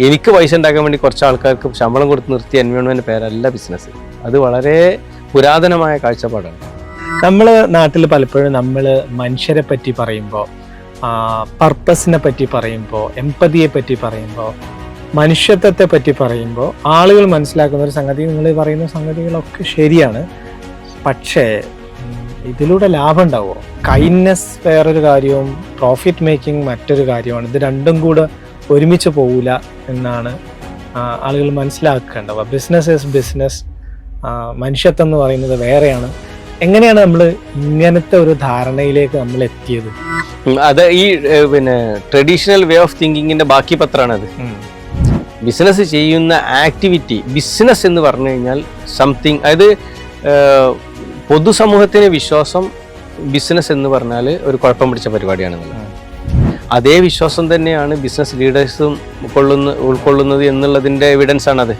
എനിക്ക് പൈസ ഉണ്ടാക്കാൻ വേണ്ടി കുറച്ച് ആൾക്കാർക്ക് ശമ്പളം കൊടുത്ത് നിർത്തിയ എൻവയോൺമെൻറ്റ് പേരല്ല ബിസിനസ്. അത് വളരെ പുരാതനമായ കാഴ്ചപ്പാടാണ്. നമ്മൾ നാട്ടിൽ പലപ്പോഴും നമ്മൾ മനുഷ്യരെ പറ്റി പറയുമ്പോൾ, പർപ്പസിനെ പറ്റി പറയുമ്പോൾ, എംപതിയെ പറ്റി പറയുമ്പോൾ, മനുഷ്യത്വത്തെ പറ്റി പറയുമ്പോൾ ആളുകൾ മനസ്സിലാക്കുന്ന ഒരു സംഗതി, നിങ്ങൾ പറയുന്ന സംഗതികളൊക്കെ ശരിയാണ്, പക്ഷേ ഇതിലൂടെ ലാഭം ഉണ്ടാവുമോ? കൈൻഡ്നെസ് വേറൊരു കാര്യവും പ്രോഫിറ്റ് മേക്കിംഗ് മറ്റൊരു കാര്യമാണ്. ഇത് രണ്ടും കൂടെ ഒരുമിച്ച് പോകില്ല എന്നാണ് ആളുകൾ മനസ്സിലാക്കേണ്ടത്. ബിസിനസ് ഈസ് ബിസിനസ്, മനുഷ്യത്വം എന്ന് പറയുന്നത് വേറെയാണ്. എങ്ങനെയാണ് നമ്മൾ ഇങ്ങനത്തെ ഒരു ധാരണയിലേക്ക് നമ്മൾ എത്തിയത്? അത് ഈ ട്രഡീഷണൽ വേ ഓഫ് തിങ്കിങ്ങിന്റെ ബാക്കി പത്രമാണത്. ബിസിനസ് ചെയ്യുന്ന ആക്ടിവിറ്റി, ബിസിനസ് എന്ന് പറഞ്ഞു കഴിഞ്ഞാൽ സംതിങ്, അതായത് പൊതുസമൂഹത്തിന് വിശ്വാസം ബിസിനസ് എന്ന് പറഞ്ഞാൽ ഒരു കുഴപ്പം പിടിച്ച പരിപാടിയാണെന്നുള്ളത്. അതേ വിശ്വാസം തന്നെയാണ് ബിസിനസ് ലീഡേഴ്സും ഉൾക്കൊള്ളുന്നത് എന്നുള്ളതിൻ്റെ എവിഡൻസ് ആണത്.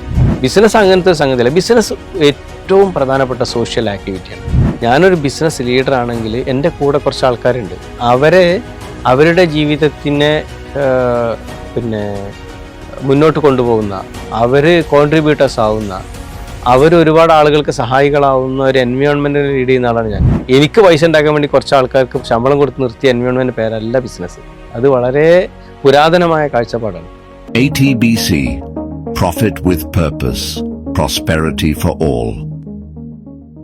ബിസിനസ് അങ്ങനത്തെ ഒരു സംഗതിയല്ല. ബിസിനസ് ഏറ്റവും പ്രധാനപ്പെട്ട സോഷ്യൽ ആക്ടിവിറ്റിയാണ്. ഞാനൊരു ബിസിനസ് ലീഡർ ആണെങ്കിൽ എൻ്റെ കൂടെ കുറച്ച് ആൾക്കാരുണ്ട്. അവരുടെ ജീവിതത്തിനെ മുന്നോട്ട് കൊണ്ടുപോകുന്ന, അവർ കോൺട്രിബ്യൂട്ടേഴ്സ് ആവുന്ന, അവർ ഒരുപാട് ആളുകൾക്ക് സഹായികളാവുന്ന ഒരു എൻവയോൺമെൻറ്റിനെ ലീഡ് ചെയ്യുന്ന ആളാണ് ഞാൻ. എനിക്ക് പൈസ ഉണ്ടാക്കാൻ വേണ്ടി കുറച്ച് ആൾക്കാർക്ക് ശമ്പളം കൊടുത്ത് നിർത്തിയ എൻവയോൺമെൻറ്റ് പേരല്ല ബിസിനസ്. അത് വളരെ പുരാതനമായ കാഴ്ചപ്പാടാണ്. ATBC, Profit with Purpose, Prosperity for All.